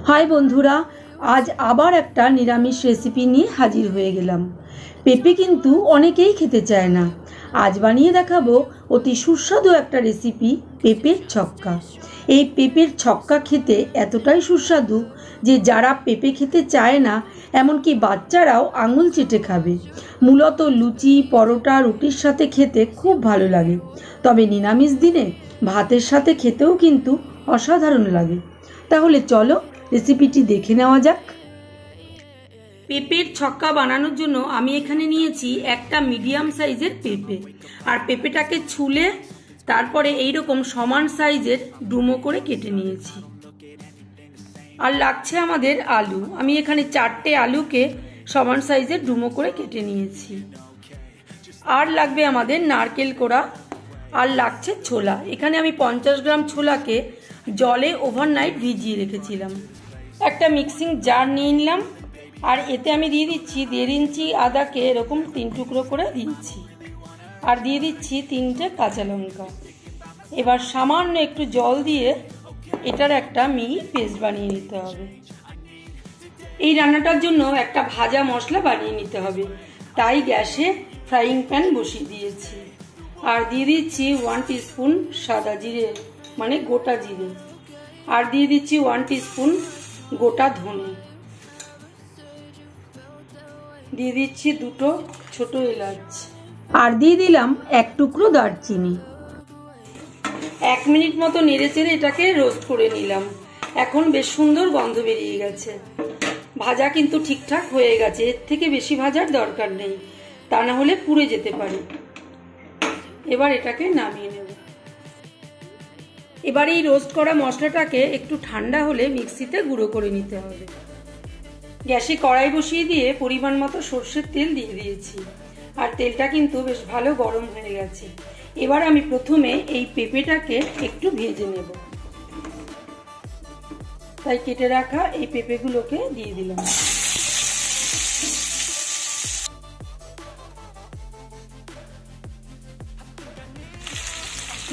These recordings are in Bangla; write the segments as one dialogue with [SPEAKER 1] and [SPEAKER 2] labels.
[SPEAKER 1] हाय बंधुरा आज आबार एकटा निरामिष रेसिपि निये हाजिर हये गेलाम। पेঁপে किन्तु अनेकेई खेते चाय ना। आज बानिये देखाबो अति सुस्वादु एकटा रेसिपि पेঁপের छक्का। এই পেঁপের ছক্কা খেতে এতটাই সুস্বাদু যে যারা পেঁপে খেতে চায় না এমনকি বাচ্চারাও আঙুল চেটে খাবে। মূলত লুচি পরোটা রুটির সাথে খেতে খুব ভালো লাগে, তবে নিরামিষ দিনে ভাতের সাথে খেতেও কিন্তু অসাধারণ লাগে। তাহলে চলো রেসিপিটি দেখে নেওয়া যাক। পেঁপের ছক্কা বানানোর জন্য আমি এখানে নিয়েছি একটা মিডিয়াম সাইজের পেঁপে, আর পেঁপেটাকে ছুলে তারপরে এইরকম সমান সাইজের ডুমো করে কেটে নিয়েছি। আর লাগছে আমাদের আলু, আমি এখানে 4টে আলুকে সমান সাইজের ডুমো করে কেটে নিয়েছি। আর লাগবে আমাদের নারকেল কোড়া, আর লাগছে ছোলা। এখানে আমি 50 গ্রাম ছোলাকে জলে ওভারনাইট ভিজিয়ে রেখেছিলাম। একটা মিক্সিং জার নিয়ে নিলাম, আর এতে আমি দিয়ে দিচ্ছি 1.5 ইঞ্চি আদাকে এরকম 3 টুকরো করে দিয়েছি, আর দিয়ে দিচ্ছি 3টে কাঁচা লঙ্কা। এবার সামান্য একটু জল দিয়ে এটার একটা মিহি পেস্ট বানিয়ে নিতে হবে। এই রান্নাটার জন্য একটা ভাজা মশলা বানিয়ে নিতে হবে, তাই গ্যাসে ফ্রাইং প্যান বসিয়ে দিয়েছি। আর দিয়ে দিচ্ছি 1 টিস্পুন সাদা জিরে মানে গোটা জিরে, আর দিয়ে দিচ্ছি 1 টিস্পুন গোটা ধনে, দিয়ে দিচ্ছি 2টো ছোট এলাচ, আর দিয়ে দিলাম 1 টুকরো দারচিনি। 1 মিনিট মতো নেড়েচেড়ে এটাকে রোস্ট করে নিলাম। এখন বেশ সুন্দর গন্ধ বেরিয়ে গেছে, ভাজা কিন্তু ঠিকঠাক হয়ে গেছে। এর থেকে বেশি ভাজার দরকার নেই, তা না হলে পুড়ে যেতে পারে। এবার এটাকে নামিয়ে নেব। এবার এই রোস্ট করা মশলাটাকে একটু ঠান্ডা হলে মিক্সিতে গুঁড়ো করে নিতে হবে। গ্যাসে কড়াই বসিয়ে দিয়ে পরিমাণ মতো সরষের তেল দিয়ে দিয়েছি, আর তেলটা কিন্তু বেশ ভালো গরম হয়ে গেছে। এবার আমি প্রথমে এই পেঁপেটাকে একটু ভেজে নেব, তাই কেটে রাখা এই পেঁপেগুলোকে দিয়ে দিলাম।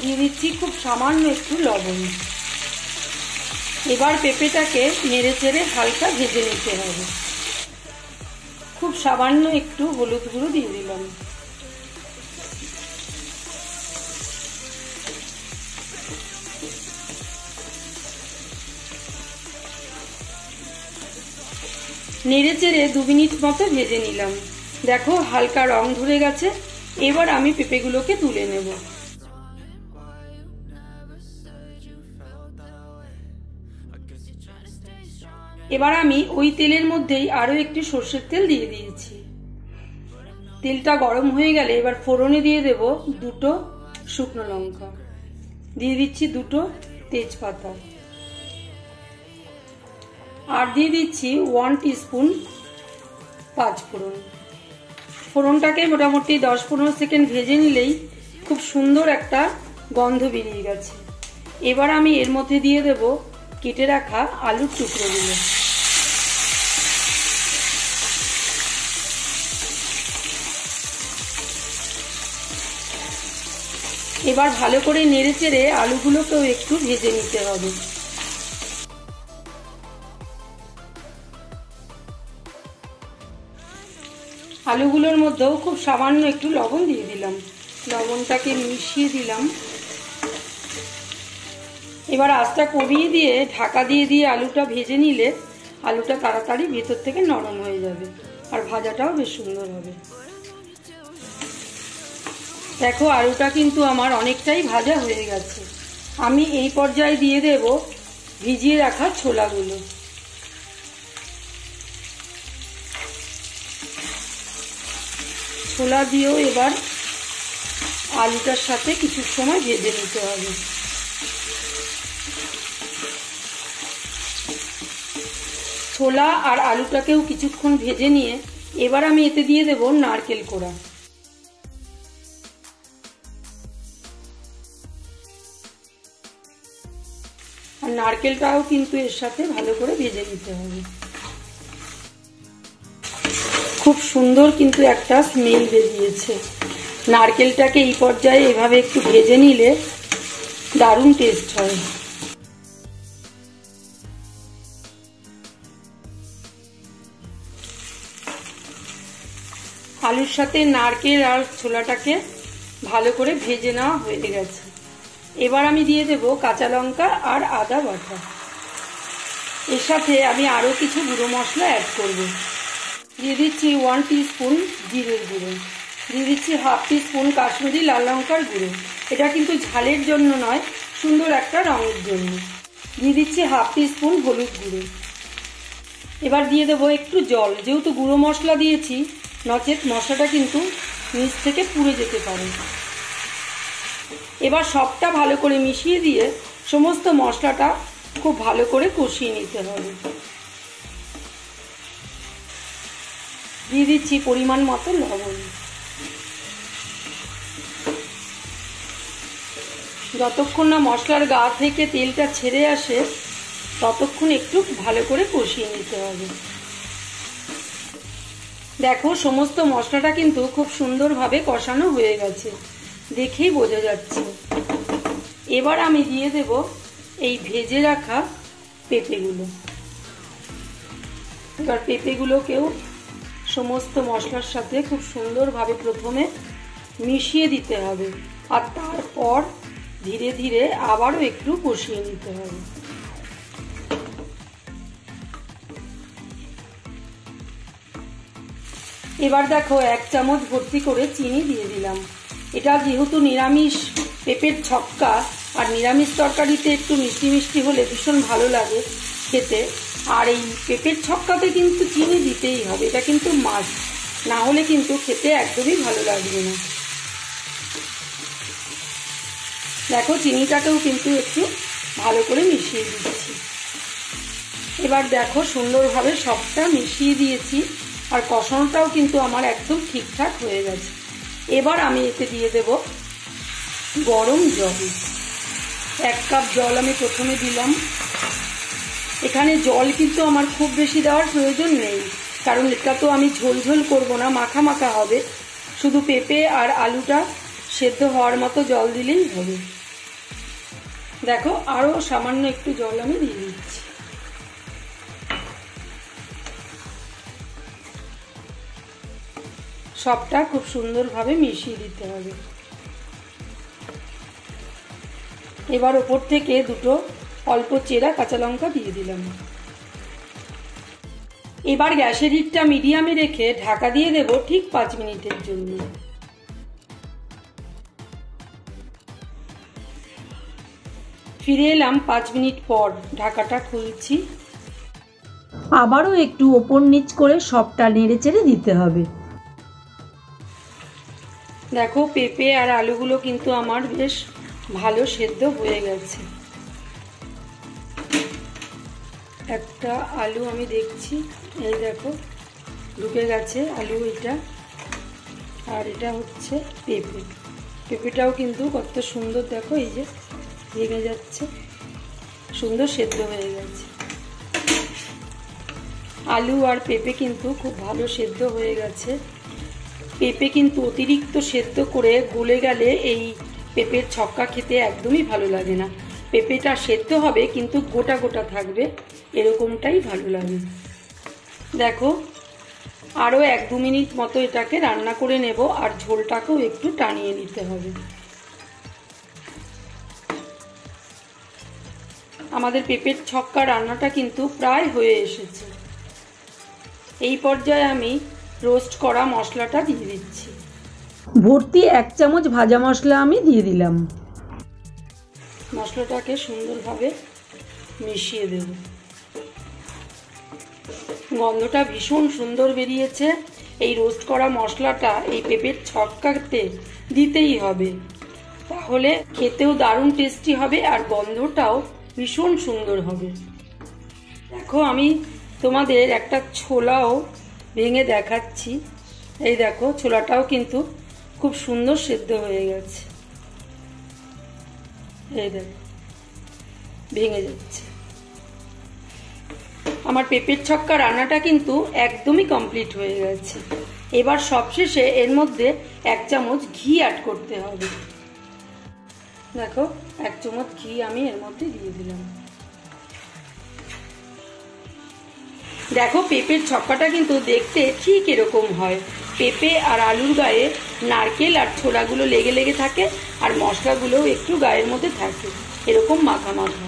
[SPEAKER 1] দিয়ে দিচ্ছি খুব সামান্য একটু লবণ। এবার পেঁপেটাকে নেড়ে চেড়ে হালকা ভেজে নিতে হবে। খুব সামান্য একটু হলুদ গুঁড়ো দিয়ে দিলাম। নেড়ে চেড়ে 2 মিনিট মতো ভেজে নিলাম। দেখো হালকা রং ধরে গেছে। এবার আমি পেঁপেগুলোকে তুলে নেব। এবার আমি ওই তেলের মধ্যেই আরো একটু সরষের তেল দিয়ে দিয়েছি। তেলটা গরম হয়ে গেলে এবার ফোড়নে দিয়ে দেব 2টো শুকনো লঙ্কা, দিয়ে দিচ্ছি 2টো তেজপাতা, আর দিয়ে দিচ্ছি 1 টিস্পুন পাঁচফোড়ন। ফোড়নটাকে মোটামুটি 10-15 সেকেন্ড ভেজে নিলেই খুব সুন্দর একটা গন্ধ বেরিয়ে গেছে। এবার আমি এর মধ্যে দিয়ে দেব কেটে রাখা আলুর টুকরোগুলো। এবার ভালো করে নেড়ে চেড়ে আলুগুলোকেও একটু ভেজে নিতে হবে। আলুগুলোর মধ্যেও খুব সামান্য একটু লবণ দিয়ে দিলাম, লবণটাকে মিশিয়ে দিলাম। এবার আঁচটা কমিয়ে দিয়ে ঢাকা দিয়ে দিয়ে আলুটা ভেজে নিলে আলুটা তাড়াতাড়ি ভেতর থেকে নরম হয়ে যাবে, আর ভাজাটাও বেশ সুন্দর হবে। দেখো আলুটা কিন্তু আমার অনেকটাই ভাজা হয়ে গেছে। আমি এই পর্যায়ে দিয়ে দেব ভিজিয়ে রাখা ছোলাগুলো। ছোলা দিয়েও এবার আলুটার সাথে কিছু সময় ভেজে নিতে হবে। ছোলা আর আলুটাকেও কিছুক্ষণ ভেজে নিয়ে এবার আমি এতে দিয়ে দেব নারকেল কোড়া। আর নারকেলটাও কিন্তু এর সাথে ভালো করে ভেজে নিতে হবে। খুব সুন্দর কিন্তু একটা স্মেল বেরিয়েছে। নারকেলটাকে এই পর্যায়ে এভাবে একটু ভেজে নিলে দারুণ টেস্ট হয়। আলুর সাথে নারকেল আর ছোলাটাকে ভালো করে ভেজে নেওয়া হয়ে গেছে। এবার আমি দিয়ে দেব কাঁচা লঙ্কা আর আদা বাটা। এর সাথে আমি আরও কিছু গুঁড়ো মশলা অ্যাড করব। দিয়ে দিচ্ছি 1 টিস্পুন জিরের গুঁড়ো, দিয়ে দিচ্ছি হাফ টিস্পুন কাশ্মীরি লাল লঙ্কার গুঁড়ো। এটা কিন্তু ঝালের জন্য নয়, সুন্দর একটা রঙের জন্য। দিয়ে দিচ্ছি হাফ টিস্পুন হলুদ গুঁড়ো। এবার দিয়ে দেবো একটু জল, যেহেতু গুঁড়ো মশলা দিয়েছি, নচেত মশলাটা কিন্তু নিচ থেকে পুড়ে যেতে পারে। এবার সবটা ভালো করে মিশিয়ে দিয়ে সমস্ত মশলাটা খুব ভালো করে কষিয়ে নিতে হবে। দিয়ে দিচ্ছি পরিমাণ মতো লবণ। যতক্ষণ না মশলার গা থেকে তেলটা ছেড়ে আসে ততক্ষণ একটু ভালো করে কষিয়ে নিতে হবে। দেখো সমস্ত মশলাটা কিন্তু খুব সুন্দরভাবে কষানো হয়ে গেছে, দেখেই বোঝা যাচ্ছে। এবার আমি দিয়ে দেব এই ভেজে রাখা পেঁপেগুলো। এবার পেঁপেগুলোকেও সমস্ত মশলার সাথে খুব সুন্দরভাবে প্রথমে মিশিয়ে দিতে হবে, আর তারপর ধীরে ধীরে আবারও একটু কষিয়ে নিতে হবে। এবার দেখো 1 চামচ ভর্তি করে চিনি দিয়ে দিলাম। এটা যেহেতু নিরামিষ পেঁপের ছক্কা, আর নিরামিষ তরকারিতে একটু মিষ্টি মিষ্টি হলে ভীষণ ভালো লাগে খেতে। আর এই পেঁপের ছক্কাতে কিন্তু চিনি দিতেই হবে, এটা কিন্তু মাস্ট, না হলে কিন্তু খেতে একদমই ভালো লাগবে না। দেখো চিনিটাকেও কিন্তু একটু ভালো করে মিশিয়ে দিচ্ছি। এবার দেখো সুন্দরভাবে সবটা মিশিয়ে দিয়েছি, আর কষানোটাও কিন্তু আমার একদম ঠিকঠাক হয়ে গেছে। এবার আমি এতে দিয়ে দেব গরম জল। 1 কাপ জল আমি প্রথমে দিলাম। এখানে জল কিন্তু আমার খুব বেশি দেওয়ার প্রয়োজন নেই, কারণ এটা তো আমি ঝোল ঝোল করবো না, মাখা মাখা হবে। শুধু পেঁপে আর আলুটা সেদ্ধ হওয়ার মতো জল দিলেই হবে। দেখো আরও সামান্য একটু জল আমি দিয়ে দিচ্ছি। সবটা খুব সুন্দরভাবে মিশিয়ে দিতে হবে। এবার ওপর থেকে 2 অল্প চেরা কাঁচা লঙ্কা দিয়ে দিলাম। এবার গ্যাসের হিটটা মিডিয়ামে রেখে ঢাকা দিয়ে দেব ঠিক 5 মিনিটের জন্য। ফিরে এলাম 5 মিনিট পর, ঢাকাটা খুলছি। আবারও একটু ওপর নিচ করে সবটা নেড়ে চেড়ে দিতে হবে। দেখো পেঁপে আর আলুগুলো কিন্তু আমার বেশ ভালো সেদ্ধ হয়ে গেছে। একটা আলু আমি দেখছি, এই দেখো ঢুকে গেছে আলু, এটা আর এটা হচ্ছে পেঁপে। পেঁপেটাও কিন্তু কত সুন্দর, দেখো এই যে ভেঙে যাচ্ছে, সুন্দর সেদ্ধ হয়ে গেছে। আলু আর পেঁপে কিন্তু খুব ভালো সেদ্ধ হয়ে গেছে। পেঁপে কিন্তু অতিরিক্ত সেদ্ধ করে গলে গেলে এই পেঁপের ছক্কা খেতে একদমই ভালো লাগে না। পেঁপেটা সেদ্ধ হবে কিন্তু গোটা গোটা থাকবে, এরকমটাই ভালো লাগে। দেখো আরও 1-2 মিনিট মতো এটাকে রান্না করে নেব, আর ঝোলটাকেও একটু টানিয়ে নিতে হবে। আমাদের পেঁপের ছক্কা রান্নাটা কিন্তু প্রায় হয়ে এসেছে। এই পর্যায়ে আমি রোস্ট করা মশলাটা দিয়ে দিচ্ছি। ভর্তি 1 চামচ ভাজা মশলা আমি দিয়ে দিলাম। মশলাটাকে সুন্দরভাবে মিশিয়ে দেব। গন্ধটা ভীষণ সুন্দর বেরিয়েছে। এই রোস্ট করা মশলাটা এই পেঁপের ছক্কাতে দিতেই হবে, তাহলে খেতেও দারুণ টেস্টি হবে আর গন্ধটাও ভীষণ সুন্দর হবে। দেখো আমি তোমাদের একটা ছোলাও ভেঙে দেখাচ্ছি। এই দেখো ছোলাটাও কিন্তু খুব সুন্দর সেদ্ধ হয়ে গেছে, এই দেখো ভেঙে যাচ্ছে। আমার পেঁপের ছক্কা রান্নাটা কিন্তু একদমই কমপ্লিট হয়ে গেছে। এবার সবশেষে এর মধ্যে 1 চামচ ঘি অ্যাড করতে হবে। দেখো 1 চামচ ঘি আমি এর মধ্যে দিয়ে দিলাম। দেখো পেঁপের ছক্কাটা কিন্তু দেখতে ঠিক এরকম হয়। পেঁপে আর আলুর গায়ে নারকেল আর ছোলাগুলো লেগে লেগে থাকে, আর মশলাগুলোও একটু গায়ের মধ্যে থাকে, এরকম মাখা মাখা।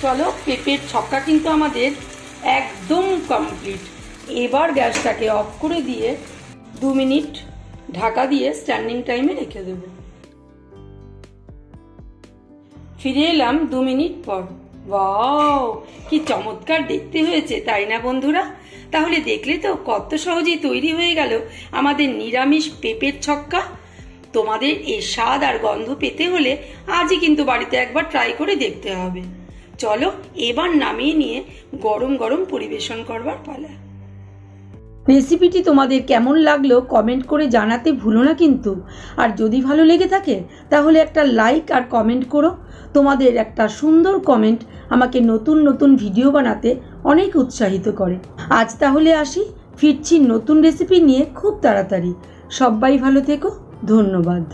[SPEAKER 1] চলো, পেঁপের ছক্কা কিন্তু আমাদের একদম কমপ্লিট। এবার গ্যাসটাকে অফ করে দিয়ে 2 মিনিট ঢাকা দিয়ে স্ট্যান্ডিং টাইমে রেখে দেব। ফিরে এলাম 2 মিনিট পর। ওয়াও, কি চমৎকার দেখতে হয়েছে, তাই না বন্ধুরা? তাহলে দেখলে তো কত সহজেই তৈরি হয়ে গেল আমাদের নিরামিষ পেঁপের ছক্কা। তোমাদের এই স্বাদ আর গন্ধ পেতে হলে আজই কিন্তু বাড়িতে একবার ট্রাই করে দেখতে হবে। চলো, এবার নামিয়ে নিয়ে গরম গরম পরিবেশন করবার পালা। রেসিপিটি তোমাদের কেমন লাগলো কমেন্ট করে জানাতে ভুলো না কিন্তু। আর যদি ভালো লেগে থাকে তাহলে একটা লাইক আর কমেন্ট করো। তোমাদের একটা সুন্দর কমেন্ট আমাকে নতুন নতুন ভিডিও বানাতে অনেক উৎসাহিত করে। আজ তাহলে আসি, ফিরছি নতুন রেসিপি নিয়ে খুব তাড়াতাড়ি। সবাই ভালো থেকো, ধন্যবাদ।